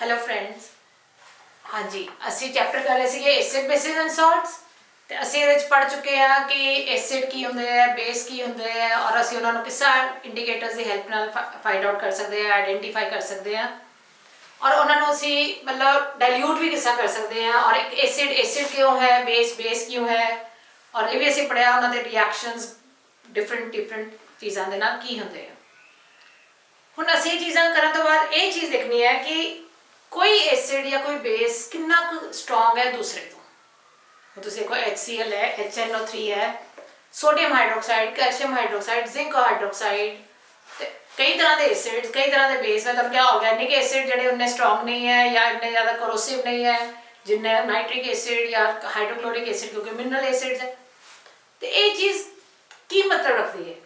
Hello friends. हाँ जी, असी chapter कर रहे थे एसिड बेसिस एंड सॉल्ट्स। तो असी ये पढ़ चुके हैं कि एसिड की होंगे है, बेस की होंगे है, और असी उन्होंने किस इंडिकेटर्स की हेल्प नाल फाइंड आउट कर सकते हैं, आइडेंटिफाई कर सकते हैं, और उन्होंने असी मतलब डाइल्यूट भी किस कर सकते हैं, और एक एसिड एसिड क्यों है, बेस बेस क्यों है, और ये भी असी पढ़िया उन्होंने रिएक्शंस डिफरेंट डिफरेंट चीज़ों के नाल की होंगे हैं। हुण असी चीज़ां करन तो बाद ये चीज़ देखनी है कि कोई एसिड या कोई बेस कितना स्ट्रोंग है दूसरे तो। तुम देखो HCl है, HNO3 है, sodium hydroxide, calcium hydroxide, zinc hydroxide, कई तरह के एसिड, कई तरह के बेस। मतलब क्या ऑर्गेनिक एसिड जोड़े उन्ने स्ट्रोंग नहीं है या इन्ने ज़्यादा करोसिव नहीं है जिन्ने नाइट्रिक एसिड या हाइड्रोक्लोरिक एसिड, क्योंकि मिनरल एसिड है। तो ये चीज़ की मतलब रखती है,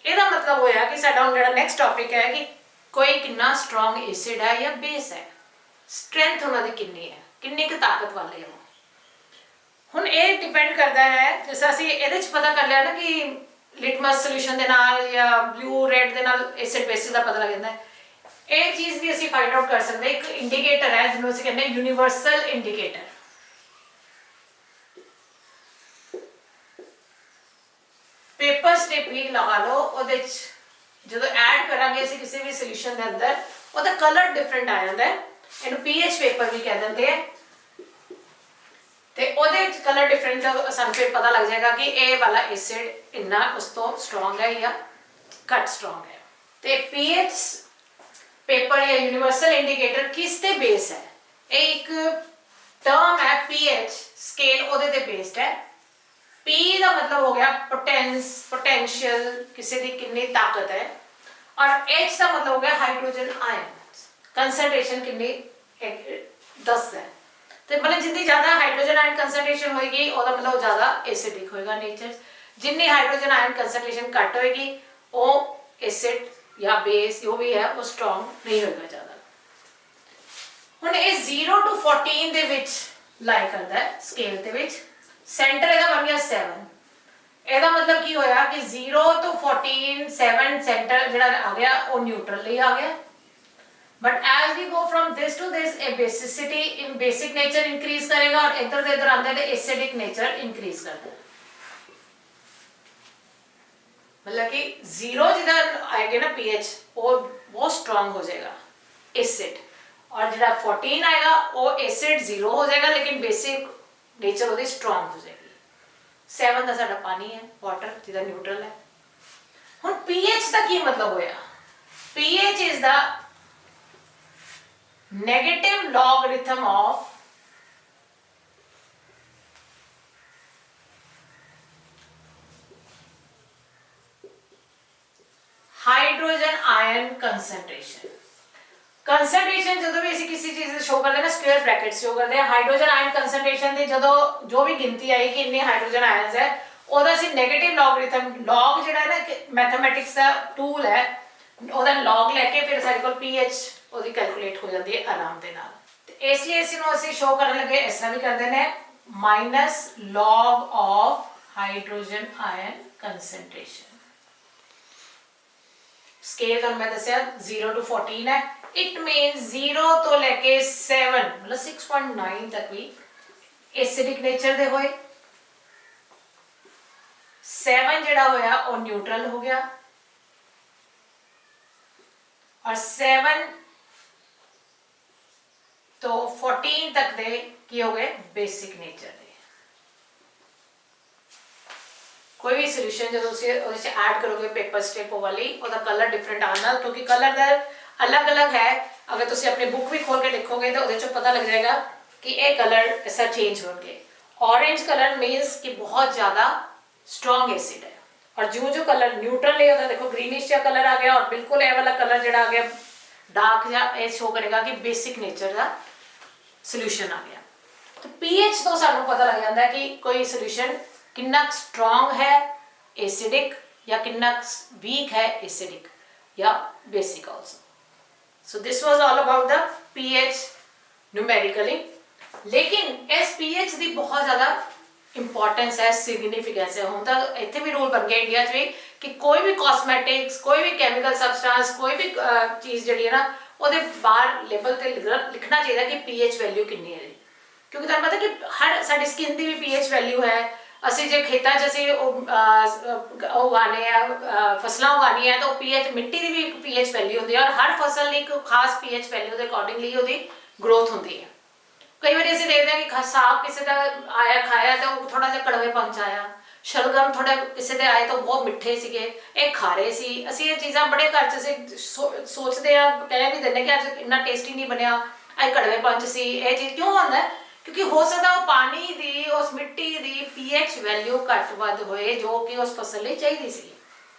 ਇਹਦਾ मतलब होया कि साडा हुण जिहड़ा नैक्सट टॉपिक है कि कोई कितना स्ट्रोंग एसिड है या बेस है, स्ट्रेंथ उन्होंने कितनी है, कितनी ताकत वाले हो। हुण ये डिपेंड करता है, जैसे असीं इहदे च पता कर लिया ना कि लिटमस सोल्यूशन दे नाल या ब्लू रेड दे नाल एसिड बेसिस का पता लग जाता है। ये चीज़ भी असीं फाइंड आउट कर सकते। एक इंडिकेटर है जिन्होंने असीं कहते हैं यूनीवर्सल इंडिकेटर। पेपर स्ट्रिप भी लगा लो, जो ऐड करांगे असीं किसी भी सोल्यूशन के अंदर ਉਹਦਾ कलर डिफरेंट आ जाता है। ਇਹਨੂੰ pH पेपर भी कह देंगे हैं। तो ਉਹਦੇ कलर डिफरेंट ਸਾਨੂੰ फिर पता लग जाएगा कि ये वाला एसिड इन्ना उस तो स्ट्रोंग है या घट स्ट्रोंग है। तो pH पेपर या यूनीवर्सल इंडिकेटर किस ते बेस है, एक टर्म है pH स्केल, ਉਹਦੇ ते बेस्ड है। P का मतलब हो गया पोटेंस, पोटेंशियल, किसी की कितनी ताकत है, और H का मतलब हो गया हाइड्रोजन आयन, कंसंट्रेशन कितनी 10 है। तो मतलब जितनी ज़्यादा हाइड्रोजन आयन कंसंट्रेशन होगी उसका मतलब ज़्यादा एसिडिक होएगा नेचर। जितनी हाइड्रोजन आयन कंसंट्रेशन घट होएगी वो एसिड या बेस जो भी है वो स्ट्रोंग नहीं होएगा ज़्यादा। हुण ये 0 to 14 दे विच लाई करता है स्केल दे विच। सेंटर ਇਹਦਾ ਬਣ ਗਿਆ 7। ਇਹਦਾ मतलब की होया कि 0 to 14 7 सेंटर ਜਿਹੜਾ आ गया वो न्यूट्रल ही आ गया। But as we go from this to this a basicity in basic nature increase करेगा, और इधर से इधर आते हैं एसिडिक नेचर इंक्रीज करता है। मतलब कि 0 जिधर आएगा ना pH वो बहुत स्ट्रांग हो जाएगा एसिड, और जिधर 14 आएगा वो एसिड 0 हो जाएगा लेकिन बेसिक नेचर वो स्ट्रांग हो जाएगी। 7 का साडा पानी है, वाटर, जिधर न्यूट्रल है। हुण pH का की मतलब होया, pH is the negative logarithm of hydrogen ion concentration. Concentration जो भी ऐसी किसी चीज शो करते हैं ना, स्क्वायर ब्रैकेट शो करते हैं हाइड्रोजन आयन कंसंट्रेशन की। जो भी गिनती आएगी इतने हाइड्रोजन आयन्स है ਉਹਦਾ ਅਸੀਂ नेगेटिव लॉगरिथम, लॉग ਜਿਹੜਾ है ना मैथमेटिक्स का टूल है, ਉਹਦਾ लॉग लेके फिर ਸਾਡੇ ਕੋਲ pH ਉਹਦੀ कैलकुलेट हो जाती है आराम ਦੇ ਨਾਲ। ਤੇ ਇਸ ਲਈ ਇਸ ਨੂੰ ਅਸੀਂ ਸ਼ੋ ਕਰਨ ਲੱਗੇ ਇਸ ਤਰ੍ਹਾਂ ਵੀ ਕਰਦੇ ਨੇ minus log of hydrogen ion concentration. Scale का मैं दसिया 0 to 14 है। इट मीन 0 तो लेके 7 मतलब 6.9 तक भी एसिडिक नेचर दे होए। 7 जड़ा होया वो न्यूट्रल हो गया, और 7 तो 14 तक दे की हो गए बेसिक नेचर दे। कोई भी सोल्यूशन जो ऐड करोगे पेपर स्ट्रिप वाली उसका कलर डिफरेंट आना, क्योंकि कलर अलग अलग है। अगर तुम अपनी बुक भी खोल के देखोगे तो वो पता लग जाएगा कि ये कलर ऐसा चेंज होंगे। ऑरेंज कलर मीन्स कि बहुत ज़्यादा स्ट्रॉन्ग एसिड है, और जो जो कलर न्यूट्रल है वो देखो ग्रीनिश का कलर आ गया, और बिल्कुल ये वाला कलर जो आ गया डार्क या ये शो करेगा कि बेसिक नेचर का सोल्यूशन आ गया। तो pH तो सानू पता लग जाता है कि कोई सोल्यूशन कितना स्ट्रॉन्ग है एसिडिक या कितना वीक है एसिडिक या basic also. So this was all about the pH numerically. लेकिन इस pH की बहुत ज़्यादा इंपॉर्टेंस है, सिग्निफिकेंस है। हुण तो इत्थे भी रूल बन गया इंडिया भी कि कोई भी कॉस्मैटिक्स, कोई भी कैमिकल सबसटेंस, कोई भी चीज़ जी है ना ਉਹਦੇ ਬਾਹਰ ਲੇਬਲ ਤੇ ਲਿਖਣਾ ਚਾਹੀਦਾ ਕਿ ਪੀਐਚ ਵੈਲਿਊ ਕਿੰਨੀ ਹੈ, ਕਿਉਂਕਿ ਤੁਹਾਨੂੰ ਪਤਾ ਕਿ ਹਰ ਸਾਡੀ ਸਕਿਨ ਦੀ ਵੀ ਪੀਐਚ ਵੈਲਿਊ ਹੈ। ਅਸੀਂ ਜੇ ਖੇਤਾਂ 'ਚ ਅਸੀਂ ਉਗਾਉਂਦੇ ਆ ਫਸਲਾਂ ਉਗਾਉਣੀਆਂ ਹੈ ਤਾਂ ਉਹ ਪੀਐਚ ਮਿੱਟੀ ਦੀ ਵੀ ਇੱਕ ਪੀਐਚ ਵੈਲਿਊ ਹੁੰਦੀ ਹੈ, ਔਰ ਹਰ ਫਸਲ ਲਈ ਇੱਕ ਖਾਸ ਪੀਐਚ ਵੈਲਿਊ ਦੇ ਅਕੋਰਡਿੰਗਲੀ ਉਹਦੀ ਗਰੋਥ ਹੁੰਦੀ ਹੈ। ਕਈ ਵਾਰੀ ਅਸੀਂ ਦੇਖਦੇ ਹਾਂ ਕਿ ਸਾਗ ਕਿਸੇ ਦਾ ਆਇਆ ਖਾਇਆ ਤਾਂ ਉਹ ਥੋੜਾ ਜਿਹਾ ਕੜਵੇ ਪੰਚ ਆਇਆ, ਸ਼ਲਗਮ ਥੋੜਾ ਕਿਸੇ ਦੇ ਆਏ ਤਾਂ ਬਹੁਤ ਮਿੱਠੇ ਸੀਗੇ, ਇਹ ਖਾਰੇ ਸੀ। ਅਸੀਂ ਇਹ ਚੀਜ਼ਾਂ ਬੜੇ ਘਰ 'ਚ ਅਸੀਂ ਸੋਚਦੇ ਆ, ਕਹਿ ਵੀ ਦਿੰਦੇ ਕਿ ਅੱਜ ਇੰਨਾ ਟੇਸਟੀ ਨਹੀਂ ਬਣਿਆ, ਇਹ ਕੜਵੇ ਪੰਚ ਸੀ। ਇਹ ਚੀਜ਼ ਕਿਉਂ ਹੁੰਦਾ? ਕਿਉਂਕਿ ਹੋ ਸਕਦਾ ਉਹ ਪਾਣੀ ਦੀ, ਉਸ ਮਿੱਟੀ ਦੀ ਪੀਐਚ ਵੈਲਿਊ ਘੱਟ ਵੱਧ ਹੋਏ ਜੋ ਕਿ ਉਸ ਫਸਲ ਲਈ ਚਾਹੀਦੀ ਸੀ।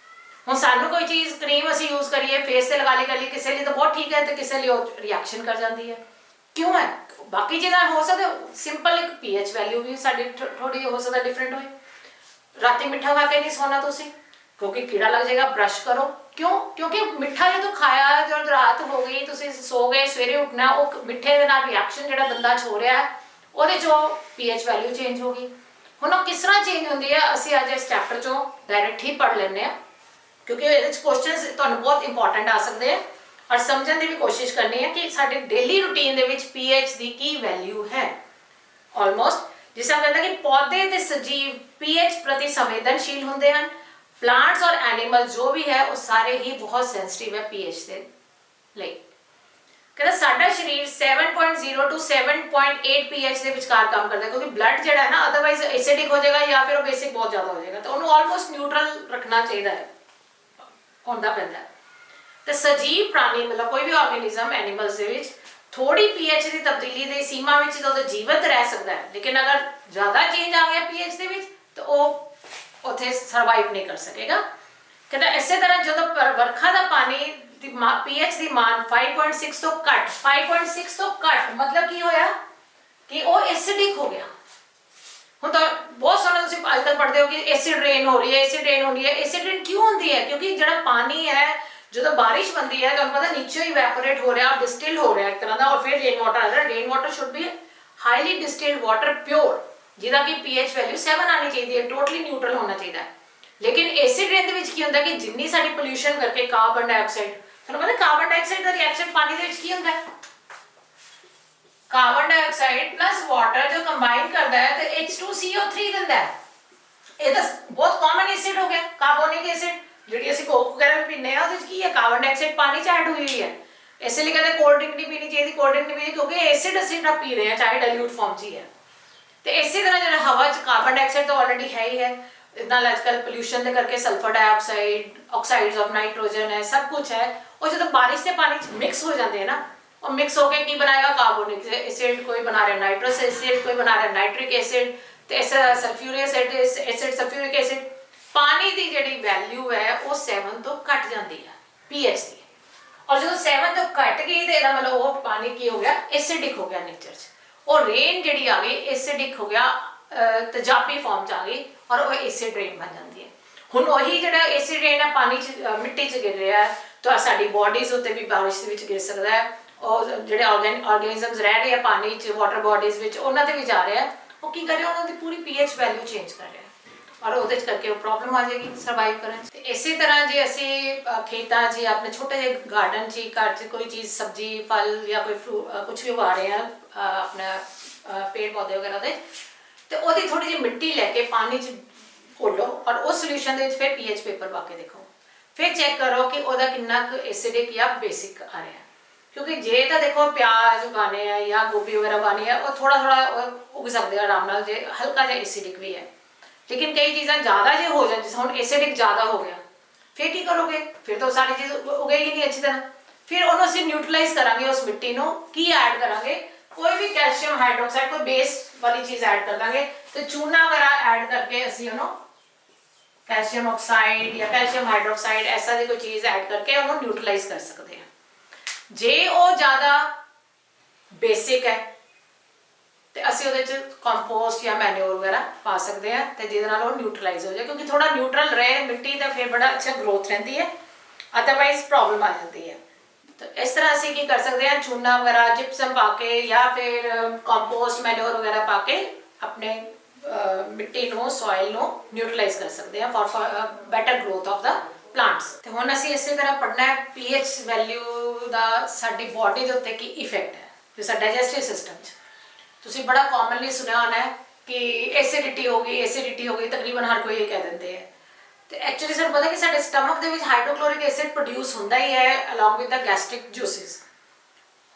ਹੁਣ ਸਾਨੂੰ ਕੋਈ ਚੀਜ਼ ਕਰੀਮ ਅਸੀਂ ਯੂਜ਼ ਕਰੀਏ, ਫੇਸ ਤੇ ਲਗਾ ਲਈ, ਕਿਸੇ ਲਈ ਤਾਂ ਬਹੁਤ ਠੀਕ ਹੈ ਤੇ ਕਿਸੇ ਲਈ ਉਹ ਰਿਐਕਸ਼ਨ ਕਰ ਜਾਂਦੀ ਹੈ। ਕਿਉਂ ਹੈ? ਬਾਕੀ ਚੀਜ਼ਾਂ ਹੋ ਸਕਦਾ ਸਿੰਪਲ ਇੱਕ ਪੀਐਚ ਵੈਲਿਊ ਵੀ ਸਾਡੀ ਥੋੜੀ ਹੋ ਸਕਦਾ ਡਿਫਰੈਂਟ ਹੋਏ। ਰਾਤੀ ਮਿੱਠਾ ਖਾ ਕੇ ਨਹੀਂ ਸੋਣਾ ਤੁਸੀਂ, ਕਿਉਂਕਿ ਕੀੜਾ ਲੱਗ ਜਾਏਗਾ, ਬ੍ਰਸ਼ ਕਰੋ। ਕਿਉਂ? ਕਿਉਂਕਿ ਮਿੱਠਾ ਜਦੋਂ ਖਾਇਆ, ਜਦੋਂ ਰਾਤ ਹੋ ਗਈ ਤੁਸੀਂ ਸੋ ਗਏ, ਸਵੇਰੇ ਉੱਠਣਾ, ਉਹ ਮਿੱਠੇ ਦੇ ਨਾਲ ਰਿਐਕਸ਼ਨ ਜਿਹੜਾ ਬੰਦਾ 'ਚ ਹੋ ਰਿਹਾ ਉਹਦੇ 'ਚੋਂ ਪੀਐਚ ਵੈਲਿਊ ਚੇਂਜ ਹੋ ਗਈ। ਹੁਣ ਉਹ ਕਿਸ ਤਰ੍ਹਾਂ ਚੇਂਜ ਹੁੰਦੀ ਹੈ ਅਸੀਂ ਅੱਜ ਇਸ ਚੈਪਟਰ 'ਚੋਂ ਡਾਇਰੈਕਟ ਹੀ ਪੜ੍ਹ ਲੈਂਦੇ ਹਾਂ, ਕਿਉਂਕਿ ਇਹਦੇ 'ਚ ਕੁਐਸਚਨਸ ਤੁਹਾਨੂੰ ਬਹੁਤ ਇੰਪੋਰਟੈਂਟ ਆ ਸਕਦੇ ਆ, ਔਰ ਸਮਝਣ ਦੀ ਵੀ ਕੋਸ਼ਿਸ਼ ਕਰਨੀ ਹੈ ਕਿ ਸਾਡੇ ਡੇਲੀ ਰੂਟੀਨ ਦੇ ਵਿੱਚ ਪੀਐਚ ਦੀ ਕੀ ਵੈਲਿਊ ਹੈ। ਆਲਮੋਸਟ ਜਿਸ ਤਰ੍ਹਾਂ ਕਹਿੰਦਾ ਕਿ ਪੌਦੇ ਤੇ ਸਜੀਵ ਪੀਐਚ ਪ੍ਰਤੀ ਸੰਵੇਦਨਸ਼ੀਲ ਹੁੰਦੇ ਹਨ। ਪਲਾਂਟਸ ਔਰ ਐਨੀਮਲ ਜੋ ਵੀ ਹੈ ਉਹ ਸਾਰੇ ਹੀ ਬਹੁਤ ਸੈਂਸਿਟਿਵ ਹੈ ਪੀਐਚ ਦੇ ਲਈ। ਕਹਿੰਦਾ ਸਾਡਾ ਸਰੀਰ 7.0 to 7.8 ਪੀਐਚ ਦੇ ਵਿਚਕਾਰ ਕੰਮ ਕਰਦਾ ਹੈ, ਕਿਉਂਕਿ ਬਲੱਡ ਜਿਹੜਾ ਹੈ ਨਾ ਅਦਰਵਾਈਜ਼ ਐਸਿਡਿਕ ਹੋ ਜਾਏਗਾ ਜਾਂ ਫਿਰ ਉਹ ਬੇਸਿਕ ਬਹੁਤ ਜ਼ਿਆਦਾ ਹੋ ਜਾਏਗਾ, ਤਾਂ ਉਹਨੂੰ ਆਲਮੋਸਟ ਨਿਊਟਰਲ ਰੱਖਣਾ ਚਾਹੀਦਾ ਹੈ, ਹੁੰਦਾ ਪੈਂਦਾ। ਤੇ ਸਜੀਵ ਪ੍ਰਾਣੀ ਮਤਲਬ ਕੋਈ ਵੀ ਆਰਗੇਨਿਜ਼ਮ ਐਨੀਮਲਸ ਦੇ ਵਿੱਚ ਥੋੜੀ ਪੀਐਚ ਦੀ ਤਬਦੀਲੀ ਦੀ ਸੀਮਾ ਵਿੱਚ ਤਾਂ ਉਹ ਜੀਵਤ ਰਹਿ ਸਕਦਾ ਹੈ, ਲੇਕਿਨ ਅਗਰ ਜ਼ਿਆਦਾ ਚੇਂਜ ਆ ਗਿਆ ਪੀਐਚ ਦੇ ਵਿੱਚ ਤਾਂ ਉਹ ਉੱਥੇ ਸਰਵਾਈਵ ਨਹੀਂ ਕਰ ਸਕੇਗਾ। ਕਹਿੰਦਾ ਇਸੇ ਤਰ੍ਹਾਂ ਜਦੋਂ ਵਰਖਾ ਦਾ ਪਾਣੀ ਦੀ ਪੀਐਚ ਦੀ ਮਾਨ 5.6 ਤੋਂ ਘੱਟ, 5.6 ਤੋਂ ਘੱਟ ਮਤਲਬ ਕੀ ਹੋਇਆ ਕਿ ਉਹ ਐਸਿਡਿਕ ਹੋ ਗਿਆ। ਹੁਣ ਤਾਂ ਬਹੁਤ ਸੋਹਣਾ ਤੁਸੀਂ ਅੱਜ ਤੱਕ ਪੜ੍ਹਦੇ ਹੋ ਕਿ ਐਸਿਡ ਰੇਨ ਹੋ ਰਹੀ ਹੈ, ਐਸਿਡ ਰੇਨ ਹੋ ਰਹੀ ਹੈ। ਐਸਿਡ ਰੇਨ ਕਿਉਂ ਹੁੰਦੀ ਹੈ? ਕਿਉਂਕਿ ਜਿਹੜਾ ਪਾਣੀ ਹੈ ਜਦੋਂ ਬਾਰਿਸ਼ ਬਣਦੀ ਹੈ ਤੁਹਾਨੂੰ ਪਤਾ ਨੀਚੇ ਹੀ ਇਵੈਪੋਰੇਟ ਹੋ ਰਿਹਾ, ਡਿਸਟਿਲ ਹੋ ਰਿਹਾ ਇੱਕ ਤਰ੍ਹਾਂ ਦਾ, ਔਰ ਫਿਰ ਰੇਨ ਵਾਟਰ ਆ ਰਿਹਾ। Rain water should be highly distilled water pure, ਜਿਹਦਾ ਕਿ ਪੀਐਚ ਵੈਲਿਊ 7 ਆਣੀ ਚਾਹੀਦੀ ਹੈ, ਟੋਟਲੀ ਨਿਊਟਰਲ ਹੋਣਾ ਚਾਹੀਦਾ ਹੈ। ਲੇਕਿਨ ਐਸਿਡ ਰੇਨ ਦੇ ਵਿੱਚ ਕੀ ਹੁੰਦਾ ਕਿ ਜਿੰਨੀ ਸਾਡੀ ਪੋਲਿਊਸ਼ਨ ਕਰਕੇ ਕਾਰਬਨ ਡਾਈਆਕਸਾਈਡ, ਤੁਹਾਨੂੰ ਪਤਾ ਕਾਰਬਨ ਡਾਈਆਕਸਾਈਡ ਦਾ ਰਿਐਕਸ਼ਨ ਪਾਣੀ ਦੇ ਵਿੱਚ ਕੀ ਹੁੰਦਾ ਹੈ? ਕਾਰਬਨ ਡਾਈਆਕਸਾਈਡ ਪਲਸ ਵਾਟਰ ਜੋ ਕੰਬਾਈਨ ਕਰਦਾ ਹੈ ਤੇ H2CO3 ਦਿੰਦਾ ਹੈ। ਇਹ ਤਾਂ ਬਹੁਤ ਕਾਮਨ ਐਸਿਡ ਹੋ ਗਿਆ, ਕਾਰਬੋਨਿਕ ਐਸਿਡ ਜਿਹੜੀ ਅਸੀਂ ਕੋਕ ਵਗੈਰਾ ਵੀ ਪੀਂਦੇ ਆ ਉਹਦੇ ਵਿੱਚ ਕੀ ਹੈ? ਕਾਰਬਨ ਡਾਈਆਕਸਾਈਡ ਪਾਣੀ 'ਚ ਐਡ ਹੋਈ ਹੋਈ ਹੈ। ਇਸੇ ਲਈ ਕਹਿੰਦੇ ਕੋਲਡ ਡਰਿੰਕ ਨਹੀਂ ਪੀਣੀ ਚਾਹੀਦੀ, ਕੋਲਡ ਡਰਿੰਕ ਨਹੀਂ ਪੀਣੀ ਕਿਉਂਕਿ ਐਸਿਡ ਅਸੀਂ ਨਾ ਪੀ ਰਹੇ ਹਾਂ, ਚਾਹੇ ਡਾਇਲੂਟ ਫਾਰਮ 'ਚ ਹੀ ਹੈ। ਤੇ ਇਸੇ ਤਰ੍ਹਾਂ ਜਿਹੜਾ ਹਵਾ 'ਚ ਕਾਰਬਨ ਡਾਈਆਕਸਾਈਡ ਤਾਂ ਆਲਰੇਡੀ ਹੈ ਹੀ ਹੈ, ਨਾਲ ਅੱਜ ਕੱਲ੍ਹ ਪੋਲਿਊਸ਼ਨ ਦੇ ਕਰਕੇ ਸਲਫਰ ਡਾਈਆਕਸਾਈਡ, ਆਕਸਾਈਡਸ ਆਫ ਨਾਈਟ੍ਰੋਜਨ ਹੈ, ਸਭ ਕੁਝ ਹੈ। ਉਹ ਜਦੋਂ ਬਾਰਿਸ਼ ਦੇ ਪਾਣੀ 'ਚ ਮਿਕਸ ਹੋ ਜਾਂਦੇ ਹੈ ਨਾ, ਉਹ ਮਿਕਸ ਹੋ ਕੇ ਕੀ ਬਣਾਏਗਾ? ਕਾਰਬੋਨਿਕ ਐਸਿਡ, ਕੋਈ ਬਣਾ ਰਿਹਾ ਨਾਈਟਰਸ ਐਸਿਡ, ਕੋਈ ਬਣਾ ਰਿਹਾ ਨਾਈਟ੍ਰਿਕ ਐਸਿਡ, ਤੇ ਇਸ ਸਲਫਿਊਰਿਕ ਐਸਿਡ, ਸਲਫਿਊਰਿਕ ਐਸਿਡ। ਪਾਣੀ ਦੀ ਜਿਹੜੀ ਵੈਲਿਊ ਹੈ ਉਹ 7 ਤੋਂ ਘੱਟ ਜਾਂਦੀ ਹੈ ਪੀਐਚ ਦੀ, ਔਰ ਜਦੋਂ 7 ਤੋਂ ਘੱਟ ਗਈ ਤੇ ਇਹਦਾ ਮਤਲਬ ਉਹ ਪਾਣੀ ਕੀ ਹੋ ਗਿਆ? ਐਸਿਡਿਕ ਹੋ ਗਿਆ ਨੇਚਰ 'ਚ। ਉਹ ਰੇਨ ਜਿਹੜੀ ਆ ਗਈ ਐਸਿਡਿਕ ਹੋ ਗਿਆ, ਤੇਜ਼ਾਬੀ ਫਾਰਮ 'ਚ ਆ ਗਈ, ਔਰ ਉਹ ਐਸਿਡ ਰੇਨ ਬਣ ਜਾਂਦੀ ਹੈ। ਹੁਣ ਉਹੀ ਜਿਹੜਾ ਐਸਿਡ ਰੇਨ ਹੈ ਪਾਣੀ 'ਚ ਮਿੱਟੀ 'ਚ ਗਿਰ ਰਿਹਾ ਹੈ, ਤਾਂ ਸਾਡੀ ਬੋਡੀਜ਼ ਉੱਤੇ ਵੀ ਬਾਰਿਸ਼ ਦੇ ਵਿੱਚ ਗਿਰ ਸਕਦਾ ਹੈ। ਔਰ ਜਿਹੜੇ ਆਰਗੇਨਿਜ਼ਮਸ ਰਹਿ ਰਹੇ ਆ ਪਾਣੀ 'ਚ, ਵਾਟਰ ਬੋਡੀਜ਼ ਵਿੱਚ, ਉਹਨਾਂ 'ਤੇ ਵੀ ਜਾ ਰਿਹਾ। ਉਹ ਕੀ ਕਰ ਰਿਹਾ? ਉਹਨਾਂ ਦੀ ਪੂਰੀ ਪੀਐਚ ਵੈਲਿਊ ਚੇਂਜ ਕਰ ਰਿਹਾ, ਔਰ ਉਹਦੇ 'ਚ ਕਰਕੇ ਉਹ ਪ੍ਰੋਬਲਮ ਆ ਜਾਏਗੀ ਸਰਵਾਈਵ ਕਰਨ 'ਚ। ਤੇ ਇਸੇ ਤਰ੍ਹਾਂ ਜੇ ਅਸੀਂ ਖੇਤਾਂ 'ਚ ਆਪਣੇ ਛੋਟੇ ਜਿਹੇ ਗਾਰਡਨ 'ਚ ਘਰ 'ਚ ਕੋਈ ਚੀਜ਼ ਸਬਜ਼ੀ ਫਲ ਜਾਂ ਕੋਈ ਕੁਛ ਵੀ ਉਗਾ ਰਹੇ ਹਾਂ ਆਪਣਾ ਪੇੜ ਪੌਦੇ ਵਗੈਰਾ ਦੇ, ਤੇ ਉਹਦੀ ਥੋੜੀ ਜਿਹੀ ਮਿੱਟੀ ਲੈ ਕੇ ਪਾਣੀ 'ਚ ਘੋਲੋ ਔਰ ਉਸ ਸੋਲਿਊਸ਼ਨ ਦੇ ਵਿੱਚ ਫਿਰ ਪੀਐਚ ਪੇਪਰ ਪਾ ਕੇ ਦੇਖੋ, ਫਿਰ ਚੈੱਕ ਕਰੋ ਕਿ ਉਹਦਾ ਕਿੰਨਾ ਕੁ ਐਸਿਡਿਕ ਜਾਂ ਬੇਸਿਕ ਆ ਰਿਹਾ। ਕਿਉਂਕਿ ਜੇ ਤਾਂ ਦੇਖੋ ਪਿਆਜ਼ ਉਗਾਉਣੇ ਆ ਜਾਂ ਗੋਭੀ ਵਗੈਰਾ ਉਗਾਉਣੀ ਹੈ ਉਹ ਥੋੜਾ ਉਗ ਸਕਦੇ ਆ ਆਰਾਮ ਨਾਲ, ਜੇ ਹਲਕਾ ਜਿਹਾ ਐਸਿਡਿਕ ਵੀ ਹੈ। ਲੇਕਿਨ ਕਈ ਚੀਜ਼ਾਂ ਜ਼ਿਆਦਾ ਜੇ ਹੋ ਜਾਣ, ਜਿਸ ਹੁਣ ਐਸਿਡਿਕ ਜ਼ਿਆਦਾ ਹੋ ਗਿਆ, ਫਿਰ ਕੀ ਕਰੋਗੇ? ਫਿਰ ਤਾਂ ਸਾਰੀ ਚੀਜ਼ ਉਗੇਗੀ ਨਹੀਂ ਅੱਛੀ ਤਰ੍ਹਾਂ। ਫਿਰ ਉਹਨੂੰ ਅਸੀਂ ਨਿਊਟਰਲਾਈਜ਼ ਕਰਾਂਗੇ, ਉਸ ਮਿੱਟੀ ਨੂੰ ਕੀ ਐਡ ਕਰਾਂਗੇ? ਕੋਈ ਵੀ ਕੈਲਸ਼ੀਅਮ ਹਾਈਡਰੋਕਸਾਈਡ, ਕੋਈ ਬੇਸ ਵਾਲੀ ਚੀਜ਼ ਐਡ ਕਰ ਦਾਂਗੇ, ਤੇ ਚੂਨਾ ਵਗੈਰਾ ਐਡ ਕਰਕੇ ਅਸੀਂ ਉਹਨੂੰ ਕੈਲਸ਼ੀਅਮ ਆਕਸਾਈਡ ਜਾਂ ਕੈਲਸ਼ੀਅਮ ਹਾਈਡਰੋਕਸਾਈਡ ਐਸਾ ਦੀ ਕੋਈ ਚੀਜ਼ ਐਡ ਕਰਕੇ ਉਹਨੂੰ ਨਿਊਟਰਲਾਈਜ਼ ਕਰ ਸਕਦੇ ਹਾਂ। ਜੇ ਉਹ ਜ਼ਿਆਦਾ ਬੇਸਿਕ ਹੈ ਤੇ ਅਸੀਂ ਉਹਦੇ 'ਚ ਕੰਪੋਸਟ ਜਾਂ ਮੈਨੂਅਰ ਵਗੈਰਾ ਪਾ ਸਕਦੇ ਹਾਂ, ਤੇ ਜਿਹਦੇ ਨਾਲ ਉਹ ਨਿਊਟਰਲਾਈਜ਼ ਹੋ ਜਾਏ, ਕਿਉਂਕਿ ਥੋੜਾ ਨਿਊਟਰਲ ਰਹੇ ਮਿੱਟੀ ਦਾ ਫਿਰ ਬੜਾ ਅੱਛਾ ਗਰੋਥ ਰਹਿੰਦੀ ਹੈ, ਅਦਰਵਾਈਜ਼ ਪ੍ਰੋਬਲਮ ਆ ਜਾਂਦੀ ਹੈ। ਤਾਂ ਇਸ ਤਰ੍ਹਾਂ ਅਸੀਂ ਕੀ ਕਰ ਸਕਦੇ ਹਾਂ? ਚੂਨਾ ਵਗੈਰਾ, ਜਿਪਸਮ ਪਾ ਕੇ ਜਾਂ ਫਿਰ ਕੰਪੋਸਟ ਮੈਨੂਅਰ ਵਗੈਰਾ ਪਾ ਕੇ ਆਪਣੇ ਮਿੱਟੀ ਨੂੰ, ਸੋਇਲ ਨੂੰ ਨਿਊਟਰਲਾਈਜ਼ ਕਰ ਸਕਦੇ ਹਾਂ for better growth of the plants. ਤੇ ਹੁਣ ਅਸੀਂ ਇਸੇ ਤਰ੍ਹਾਂ ਪੜ੍ਹਨਾ ਹੈ ਪੀਐਚ ਵੈਲਿਊ ਦਾ ਸਾਡੀ ਬਾਡੀ ਦੇ ਉੱਤੇ ਕੀ ਇਫੈਕਟ ਹੈ, ਜੋ ਸਾਡਾ ਡਾਈਜੈਸਟਿਵ ਸਿਸਟਮ 'ਚ। ਤੁਸੀਂ ਬੜਾ ਕਾਮਨਲੀ ਸੁਣਿਆ ਹੋਣਾ ਹੈ ਕਿ ਐਸਿਡਿਟੀ ਹੋ ਗਈ, ਐਸਿਡਿਟੀ ਹੋ ਗਈ, ਤਕਰੀਬਨ ਹਰ ਕੋਈ ਇਹ ਕਹਿ ਦਿੰਦੇ ਹੈ। ਤੇ ਐਕਚੁਅਲੀ ਸਾਨੂੰ ਪਤਾ ਕਿ ਸਾਡੇ ਸਟਮਕ ਦੇ ਵਿੱਚ ਹਾਈਡਰੋਕਲੋਰਿਕ ਐਸਿਡ ਪ੍ਰੋਡਿਊਸ ਹੁੰਦਾ ਹੀ ਹੈ along with the gastric juices.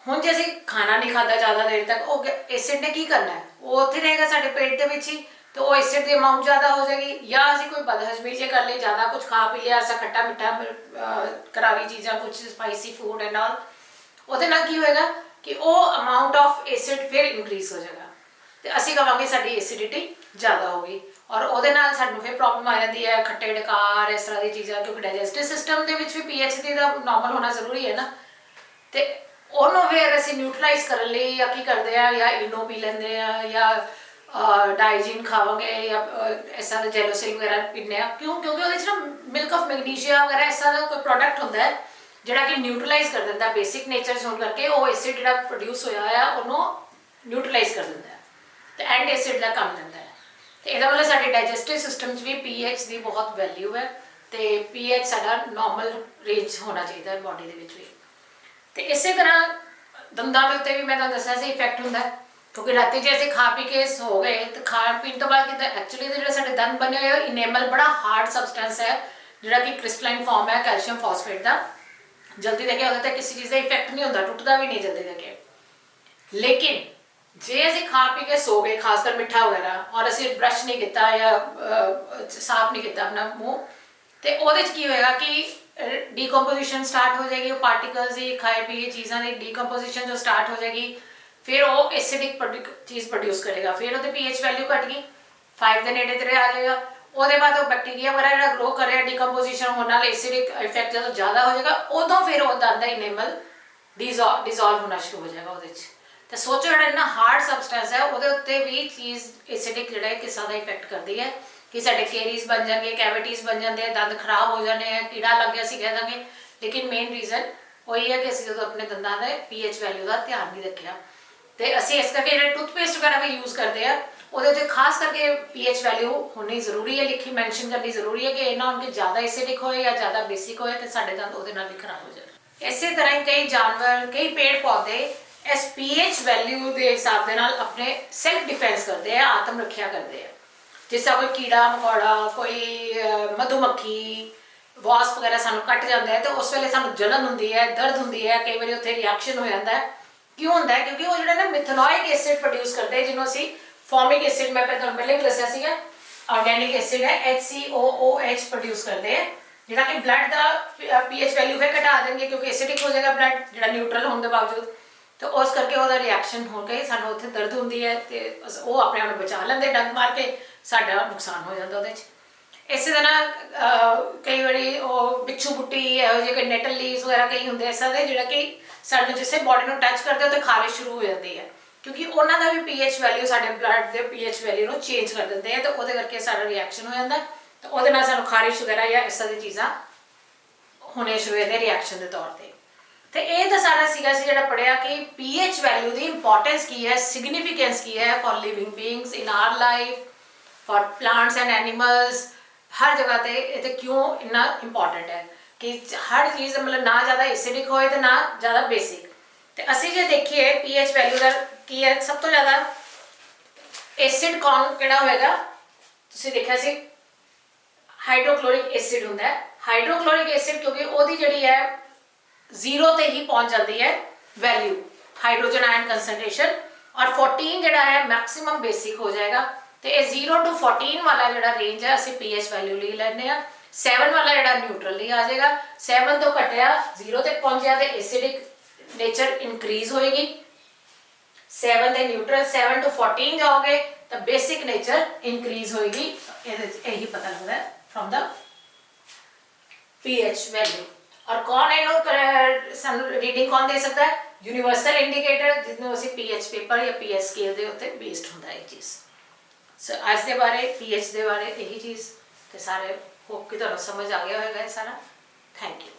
ਹੁਣ ਜੇ ਅਸੀਂ ਖਾਣਾ ਨਹੀਂ ਖਾਧਾ ਜ਼ਿਆਦਾ ਦੇਰ ਤੱਕ, ਉਹ ਐਸਿਡ ਨੇ ਕੀ ਕਰਨਾ ਹੈ, ਉਹ ਉੱਥੇ ਰਹੇਗਾ ਸਾਡੇ ਪੇਟ ਦੇ ਵਿੱਚ ਹੀ, ਤੇ ਉਹ ਐਸਿਡ ਦੀ ਅਮਾਊਂਟ ਜ਼ਿਆਦਾ ਹੋ ਜਾਏਗੀ। ਜਾਂ ਅਸੀਂ ਕੋਈ ਬਦਹਜ਼ਮੀ ਜੇ ਕਰ ਲਈ, ਜ਼ਿਆਦਾ ਕੁਝ ਖਾ ਪੀ ਲਿਆ, ਐਸਾ ਖੱਟਾ ਮਿੱਠਾ ਕਰਾਰੀ ਚੀਜ਼ਾਂ, ਕੁਝ ਸਪਾਈਸੀ ਫੂਡ ਐਂਡ ਆਲ, ਉਹਦੇ ਨਾਲ ਕੀ ਹੋਏਗਾ ਕਿ ਉਹ ਅਮਾਊਂਟ ਆਫ ਐਸਿਡ ਫਿਰ ਇਨਕਰੀਜ਼ ਹੋ ਜਾਏਗਾ ਤੇ ਅਸੀਂ ਕਹਾਂਗੇ ਸਾਡੀ ਐਸਿਡਿਟੀ ਜ਼ਿਆਦਾ ਹੋ ਗਈ, ਔਰ ਉਹਦੇ ਨਾਲ ਸਾਨੂੰ ਫਿਰ ਪ੍ਰੋਬਲਮ ਆ ਜਾਂਦੀ ਹੈ, ਖੱਟੇ ਡਕਾਰ, ਇਸ ਤਰ੍ਹਾਂ ਦੀ ਚੀਜ਼ਾਂ। ਕਿਉਂਕਿ ਡਾਈਜੈਸਟਿਵ ਸਿਸਟਮ ਦੇ ਵਿੱਚ ਵੀ ਪੀਐਚ ਦੀ ਦਾ ਨਾਰਮਲ ਹੋਣਾ ਜ਼ਰੂਰੀ ਹੈ ਨਾ। ਤੇ ਉਹਨੂੰ ਫਿਰ ਅਸੀਂ ਨਿਊਟਰਲਾਈਜ਼ ਕਰਨ ਲਈ ਜਾਂ ਕੀ ਕਰਦੇ ਆ, ਜਾਂ ਇਨੋ ਪੀ ਲੈਂਦੇ ਆ, ਜਾਂ ਡਾਈਜੀਨ ਖਾਵਾਂਗੇ, ਜਾਂ ਐਸਾ ਦਾ ਜੈਲੋਸਿਲ ਵਗੈਰਾ ਪੀਂਦੇ ਆ। ਕਿਉਂ? ਕਿਉਂਕਿ ਉਹਦੇ 'ਚ ਨਾ ਮਿਲਕ ਆਫ ਮੈਗਨੀਸ਼ੀਆ ਵਗੈਰਾ ਐਸਾ ਦਾ ਕੋਈ ਪ੍ਰੋਡਕਟ ਹੁੰਦਾ ਹੈ ਜਿਹੜਾ ਕਿ ਨਿਊਟਰਲਾਈਜ਼ ਕਰ ਦਿੰਦਾ, ਬੇਸਿਕ ਨੇਚਰ ਹੋਣ ਕਰਕੇ ਉਹ ਐਸਿਡ ਜਿਹੜਾ ਪ੍ਰੋਡਿਊਸ ਹੋਇਆ ਆ ਉਹਨੂੰ ਨਿਊਟਰਲਾਈਜ਼ ਕਰ ਦਿੰਦਾ ਤੇ ਐਂਟੀ ਐਸਿਡ ਦਾ ਕੰਮ ਦਿੰਦਾ ਹੈ। ਤੇ ਇਹਦਾ ਮਤਲਬ ਸਾਡੇ ਡਾਈਜੈਸਟਿਵ ਸਿਸਟਮ 'ਚ ਵੀ ਪੀਐਚ ਦੀ ਬਹੁਤ ਵੈਲਿਊ ਹੈ ਤੇ ਪੀਐਚ ਸਾਡਾ ਨਾਰਮਲ ਰੇਂਜ ਹੋਣਾ ਚਾਹੀਦਾ ਹੈ ਬਾਡੀ ਦੇ ਵਿੱਚ ਵੀ। ਤੇ ਇਸੇ ਤਰ੍ਹਾਂ ਦੰਦਾਂ ਦੇ ਉੱਤੇ ਵੀ ਮੈਂ ਤੁਹਾਨੂੰ ਦੱਸਿਆ ਸੀ ਇਫੈਕਟ ਹੁੰਦਾ ਹੈ, ਕਿਉਂਕਿ ਰਾਤੀ ਜੇ ਅਸੀਂ ਖਾ ਪੀ ਕੇ ਸੋ ਗਏ ਤੇ ਖਾਣ ਪੀਣ ਤੋਂ ਬਾਅਦ ਕਿਤੇ ਐਕਚੁਅਲੀ ਦੇ ਜਿਹੜੇ ਸਾਡੇ ਦੰਦ ਬਣੇ ਹੋਏ ਇਨੇਮਲ ਬੜਾ ਹਾਰਡ ਸਬਸਟੈਂਸ ਹੈ ਜਿਹੜਾ ਕਿ ਕ੍ਰਿਸਟਲਾਈਨ ਫਾਰਮ ਹੈ ਕੈਲਸ਼ੀਅਮ ਫਾਸਫੇਟ ਦਾ। ਜਲਦੀ ਦੇ ਕੇ ਉਹਦੇ ਤੇ ਕਿਸੇ ਚੀਜ਼ ਦਾ ਇਫੈਕਟ ਨਹੀਂ ਹੁੰਦਾ, ਟੁੱਟਦਾ ਵੀ ਨਹੀਂ ਜਲਦੀ ਦੇ ਕੇ। ਲੇਕਿਨ ਜੇ ਅਸੀਂ ਖਾ ਪੀ ਕੇ ਸੋ ਗਏ, ਖਾਸ ਕਰ ਮਿੱਠਾ ਵਗੈਰਾ, ਔਰ ਅਸੀਂ ਬ੍ਰਸ਼ ਨਹੀਂ ਕੀਤਾ ਜਾਂ ਸਾਫ਼ ਨਹੀਂ ਕੀਤਾ ਆਪਣਾ ਮੂੰਹ, ਤੇ ਉਹਦੇ 'ਚ ਕੀ ਹੋਏਗਾ ਕਿ ਡੀਕੰਪੋਜੀਸ਼ਨ ਸਟਾਰਟ ਹੋ ਜਾਏਗੀ। ਉਹ ਪਾਰਟੀਕਲਸ ਦੀ ਖਾਏ ਪੀਏ ਚੀਜ਼ਾਂ ਦੀ ਡੀਕੰਪੋਜੀਸ਼ਨ ਜੋ ਸਟਾਰਟ ਹੋ ਜਾਏਗੀ, ਫਿਰ ਉਹ ਐਸਿਡਿਕ ਚੀਜ਼ ਪ੍ਰੋਡਿਊਸ ਕਰੇਗਾ। ਫਿਰ ਉਹਦੇ ਪੀਐਚ ਵੈਲਿਊ ਘਟ ਗਈ, 5 ਦੇ ਨੇੜੇ ਤੇੜੇ ਆ ਜਾਏਗਾ। ਉਹਦੇ ਬਾਅਦ ਉਹ ਬੈਕਟੀਰੀਆ ਵਗੈਰਾ ਜਿਹੜਾ ਗਰੋ ਕਰ ਰਿਹਾ, ਡੀਕੰਪੋਜੀਸ਼ਨ ਹੋਣ ਨਾਲ ਐਸਿਡਿਕ ਇਫੈਕਟ ਜਦੋਂ ਜ਼ਿਆਦਾ ਹੋ ਜਾਏਗਾ, ਉਦੋਂ ਫਿਰ ਉਹ ਦੰਦ ਦਾ ਇਨੇਮਲ ਡਿਜ਼ੋਲਵ ਹੋਣਾ ਸ਼ੁਰੂ ਹੋ ਜਾਏਗਾ ਉਹਦੇ 'ਚ। ਤੇ ਸੋਚੋ ਜਿਹੜਾ ਇੰਨਾ ਹਾਰਡ ਸਬਸਟੈਂਸ ਹੈ ਉਹਦੇ ਉੱਤੇ ਵੀ ਚੀਜ਼ ਐਸਿਡਿਕ ਜਿਹੜਾ ਹੈ ਕਿਸ ਤਰ੍ਹਾਂ ਦਾ ਇਫੈਕਟ ਕਰਦੀ ਹੈ ਕਿ ਸਾਡੇ ਕੇਰੀਜ਼ ਬਣ ਜਾਣਗੇ, ਕੈਵਿਟੀਜ਼ ਬਣ ਜਾਂਦੇ ਆ, ਦੰਦ ਖਰਾਬ ਹੋ ਜਾਣੇ ਆ, ਕੀੜਾ ਲੱਗ ਗਿਆ ਅਸੀਂ ਕਹਿ ਦਾਂਗੇ। ਲੇਕਿਨ ਮੇਨ ਰੀਜ਼ਨ ਉਹੀ ਹੈ ਕਿ ਅਸੀਂ ਜਦੋਂ ਆਪਣੇ ਦੰਦਾਂ ਦੇ ਪੀਐਚ ਵੈਲਿਊ ਦਾ ਧਿਆਨ ਨਹੀਂ ਰੱਖਿਆ। ਤੇ ਅਸੀਂ ਇਸ ਕਰਕੇ ਜਿਹੜੇ ਟੂਥਪੇਸਟ ਵਗੈਰਾ ਵੀ ਯੂਜ਼ ਕਰਦੇ ਆ ਉਹਦੇ ਉੱਤੇ ਖਾਸ ਕਰਕੇ ਪੀਐਚ ਵੈਲਿਊ ਹੋਣੀ ਜ਼ਰੂਰੀ ਹੈ, ਲਿਖੀ ਮੈਂਸ਼ਨ ਕਰਨੀ ਜ਼ਰੂਰੀ ਹੈ ਕਿ ਇਹ ਨਾ ਹੋਣ ਕਿ ਜ਼ਿਆਦਾ ਐਸਿਡਿਕ ਹੋਏ ਜਾਂ ਜ਼ਿਆਦਾ ਬੇਸਿਕ ਹੋਏ ਤੇ ਸਾਡੇ ਦੰਦ ਉਹਦੇ ਨਾਲ ਵੀ ਖਰਾਬ ਹੋ ਜਾਣ। ਇਸੇ ਤਰ੍ਹਾਂ ਹੀ ਕਈ ਜਾਨਵਰ, ਕਈ ਪੇੜ ਪੌਦੇ ਇਸ ਪੀਐਚ ਵੈਲਿਊ ਦੇ ਹਿਸਾਬ ਦੇ ਨਾਲ ਆਪਣੇ ਸੈਲਫ ਡਿਫੈਂਸ ਕਰਦੇ ਆ, ਆਤਮ ਰੱਖਿਆ ਕਰਦੇ ਆ। ਜਿਸ ਤਰ੍ਹਾਂ ਕੋਈ ਕੀੜਾ ਮਕੌੜਾ, ਕੋਈ ਮਧੂਮੱਖੀ, ਵਾਸਪ ਵਗੈਰਾ ਸਾਨੂੰ ਕੱਟ ਜਾਂਦਾ ਹੈ ਤੇ ਉਸ ਵੇਲੇ ਸਾਨੂੰ ਜਲਨ ਹੁੰਦੀ ਹੈ, ਦਰਦ ਹੁੰਦੀ ਹੈ, ਕਈ ਵਾਰੀ ਉੱਥੇ ਰਿਐਕਸ਼ਨ ਹੋ ਜਾਂਦਾ ਹੈ। ਕਿਉਂ ਹੁੰਦਾ ਹੈ? ਕਿਉਂਕਿ ਉਹ ਜਿਹੜਾ ਨਾ ਮਿਥਨੋਇਕ ਐਸਿਡ ਪ੍ਰੋਡਿਊਸ ਕਰਦੇ ਜਿਹਨੂੰ ਅਸੀਂ ਫੋਰਮਿਕ ਐਸਿਡ, ਮੈਂ ਤੁਹਾਨੂੰ ਪਹਿਲੇ ਵੀ ਦੱਸਿਆ ਸੀਗਾ, ਆਰਗੈਨਿਕ ਐਸਿਡ ਹੈ HCOOH ਪ੍ਰੋਡਿਊਸ ਕਰਦੇ ਆ, ਜਿਹੜਾ ਕਿ ਬਲੱਡ ਦਾ ਪੀਐਚ ਵੈਲਿਊ ਫਿਰ ਘਟਾ ਦੇਣਗੇ ਕਿਉਂਕਿ ਐਸਿਡਿਕ ਹੋ ਜਾਏਗਾ ਬਲੱਡ ਜਿਹੜਾ ਨਿਊਟਰਲ ਹੋਣ ਦੇ ਬਾਵਜੂਦ। ਤੇ ਉਸ ਕਰਕੇ ਉਹਦਾ ਰਿਐਕਸ਼ਨ ਹੋ ਕੇ ਸਾਨੂੰ ਉੱਥੇ ਦਰਦ ਹੁੰਦੀ ਹੈ ਤੇ ਉਹ ਆਪਣੇ ਆਪ ਨੂੰ ਬਚਾ ਲੈਂਦੇ ਡੰਗ ਮਾਰ ਕੇ, ਸਾਡਾ ਨੁਕਸਾਨ ਹੋ ਜਾਂਦਾ ਉਹਦੇ 'ਚ। ਇਸੇ ਤਰ੍ਹਾਂ ਕਈ ਵਾਰੀ ਉਹ ਬਿੱਛੂ ਬੁੱਟੀ ਇਹੋ ਜਿਹੇ ਕੋਈ ਨੈਟਲ ਲੀਵਸ ਵਗੈਰਾ ਕਈ ਹੁੰਦੇ ਐਸਾ ਦੇ ਜਿਹੜਾ ਕਿ ਸਾਨੂੰ ਜਿਸੇ ਬਾਡੀ ਨੂੰ ਟੱਚ ਕਰਦੇ ਤੇ ਖਾਰਿਸ਼ ਸ਼ੁਰੂ ਹੋ ਜਾਂਦੀ ਹੈ, ਕਿਉਂਕਿ ਉਹਨਾਂ ਦਾ ਵੀ ਪੀਐਚ ਵੈਲਿਊ ਸਾਡੇ ਬਲੱਡ ਦੇ ਪੀਐਚ ਵੈਲਿਊ ਨੂੰ ਚੇਂਜ ਕਰ ਦਿੰਦੇ ਆ ਤੇ ਉਹਦੇ ਕਰਕੇ ਸਾਡਾ ਰਿਐਕਸ਼ਨ ਹੋ ਜਾਂਦਾ ਤੇ ਉਹਦੇ ਨਾਲ ਸਾਨੂੰ ਖਾਰਿਸ਼ ਵਗੈਰਾ ਜਾਂ ਇਸ ਤਰ੍ਹਾਂ ਦੀ ਚੀਜ਼ਾਂ ਹੋਣੇ ਸ਼ੁਰੂ ਹੋ ਜਾਂਦੇ ਰਿਐਕਸ਼ਨ ਦੇ ਤੌਰ ਤੇ। ਤੇ ਇਹ ਤਾਂ ਸਾਰਾ ਸੀਗਾ ਅਸੀਂ ਜਿਹੜਾ ਪੜ੍ਹਿਆ ਕਿ ਪੀਐਚ ਵੈਲਿਊ ਦੀ ਇੰਪੋਰਟੈਂਸ ਕੀ ਹੈ, ਸਿਗਨੀਫਿਕੈਂਸ ਕੀ ਹੈ for living beings in our life, for plants and animals, हर जगह पे ये क्यों इन्ना इंपॉर्टेंट है कि हर चीज़ मतलब ना ज़्यादा एसिडिक होए तो ना ज़्यादा बेसिक। तो असी जो देखिए पीएच वैल्यू का की है, सब तो ज़्यादा एसिड कौन किहड़ा होएगा, तुसीं देखिया सी हाइड्रोक्लोरिक एसिड हुंदा है। हाइड्रोक्लोरिक एसिड क्योंकि ओदी जिहड़ी है 0 ते ही पहुँच जाती है वैल्यू हाइड्रोजन आयन कंसनट्रेशन, और 14 जिहड़ा है मैक्सिमम बेसिक हो जाएगा। तो ये 0 to 14 वाला जो रेंज है असी पीएच वैल्यू ले लेने, 7 वाला जो न्यूट्रल ही आ जाएगा। 7 तो घटिया 0 तक पहुंचया तो एसिडिक नेचर इंक्रीज होएगी, 7 ते न्यूट्रल, 7 to 14 जाओगे तो बेसिक नेचर इंक्रीज होएगी। यही पता लगता है फ्रॉम द पीएच वैल्यू। और कौन है रीडिंग कौन दे सकता है? यूनिवर्सल इंडिकेटर जिसमें असी पीएच पेपर या पीएच स्केल के उत्ते बेस्ड होता है ये चीज़। सो आज के बारे पीएच के बारे यही चीज़ तो सारे होप कि तुहानूं समझ आ गया होगा सारा। Thank you.